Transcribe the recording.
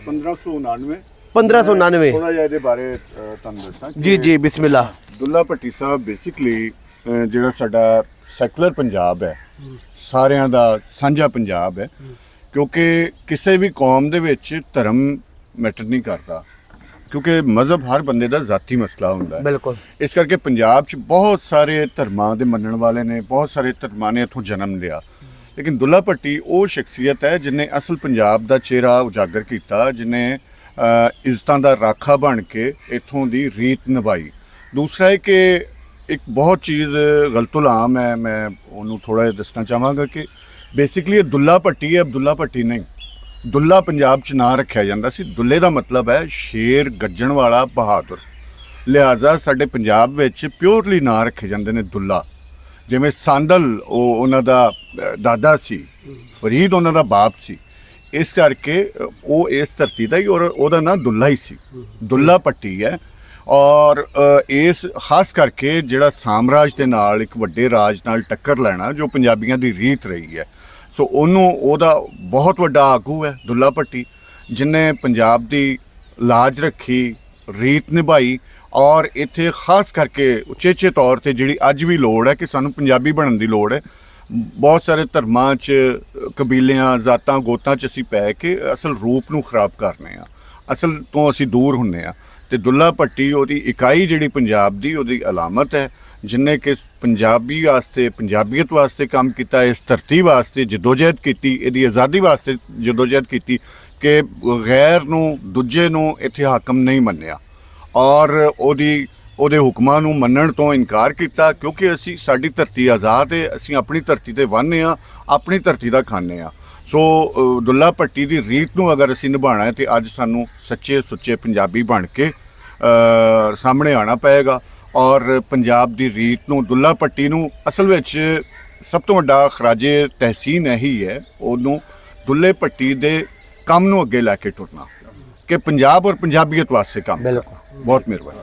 1599 1599 थोड़ा जिहा इहदे बारे तुहानूं दस्सां जी जी बिस्मिल्लाह। दुल्ला भट्टी साहब बेसिकली ਜਿਹੜਾ ਸਾਡਾ ਸੈਕੂਲਰ ਪੰਜਾਬ ਹੈ, ਸਾਰਿਆਂ ਦਾ ਸਾਂਝਾ ਪੰਜਾਬ ਹੈ, ਕਿਉਂਕਿ ਕਿਸੇ ਵੀ ਕੌਮ ਦੇ ਵਿੱਚ ਧਰਮ ਮੈਟਰ ਨਹੀਂ ਕਰਦਾ, ਕਿਉਂਕਿ ਮਜ਼ਹਬ ਹਰ ਬੰਦੇ ਦਾ ਜ਼ਾਤੀ ਮਸਲਾ ਹੁੰਦਾ ਹੈ। ਬਿਲਕੁਲ। ਇਸ ਕਰਕੇ ਪੰਜਾਬ 'ਚ ਬਹੁਤ ਸਾਰੇ ਧਰਮਾਂ ਦੇ ਮੰਨਣ ਵਾਲੇ ਨੇ, ਬਹੁਤ ਸਾਰੇ ਧਰਮਾਂ ਨੇ ਇੱਥੋਂ ਜਨਮ ਲਿਆ, ਲੇਕਿਨ ਦੁੱਲਾ ਭੱਟੀ ਉਹ ਸ਼ਖਸੀਅਤ ਹੈ ਜਿਹਨੇ ਅਸਲ ਪੰਜਾਬ ਦਾ ਚਿਹਰਾ ਉਜਾਗਰ ਕੀਤਾ, ਜਿਹਨੇ ਇੱਜ਼ਤਾਂ ਦਾ ਰਾਖਾ ਬਣ ਕੇ ਇੱਥੋਂ ਦੀ ਰੀਤ ਨਿਭਾਈ। दूसरा है कि एक बहुत चीज़ गलतुलाम है, मैं उन्होंने थोड़ा दसना चाहवागा कि बेसिकली दुल्ला भट्टी है, अब्दुल्ला भट्टी नहीं। दुल्ला पंजाब च ना रखा जाता सी, दुल्ले का मतलब है शेर गज्जण वाला बहादुर, लिहाजा साडे पंजाब विच प्योरली ना रखे जाते हैं दुल्ला। जिवें सांदल उन्हां दा दादा सी, फरीद उन्हां दा बाप सी, इस करके वो इस धरती का ही और उहदा नाम दुल्ला ही सी, दुल्ला भट्टी है। और इस खास करके जिहड़ा साम्राज के नाल एक वड्डे राज नाल टक्कर लैना जो पंजाबियों की रीत रही है, सो उन्होंने ओहदा बहुत वड्डा आगू है दुल्ला भट्टी, जिन्हें पंजाब की लाज रखी, रीत निभाई और इत्थे खास करके उचेचे तौर पर जिहड़ी अज भी लोड़ है कि सानू पंजाबी बनने की लोड़ है। बहुत सारे धर्मां च कबीलियां जातां गोतां च असीं पै के असल रूप नूं खराब करने आ, असल तो असीं दूर हुंदे आ। तो दुल्ला भट्टी उहदी इकाई जिहड़ी पंजाब दी उहदी अलामत है, जिन्हें कि पंजाबी वास्ते पंजाबीयत वास्ते काम किया, इस धरती वास्ते जदोजहद की, इहदी आज़ादी वास्ते जदोजहद की कि गैर नूं दूजे नूं इत्थे हाकम नहीं मन्निया और उहदे हुक्मां नूं मन्नण तो इनकार किया, क्योंकि असीं साडी धरती आज़ाद है, असीं अपनी धरती ते वन्ने आ, अपनी धरती दा खाने आ। सो दुल्ला भट्टी की रीत नूं अगर असीं निभाना है तो अज सानू सच्चे सुच्चे पंजाबी बन के सामने आना पएगा और पंजाब की रीत नूं दुल्ला भट्टी नूं असल विच सब तो वड्डा खराजे तहसीन यही है, उन्होंने दुल्ले भट्टी दे काम नूं अगे लैके टुरना कि पंजाब और पंजाबीयत वास्ते काम। बहुत मेहरबानी।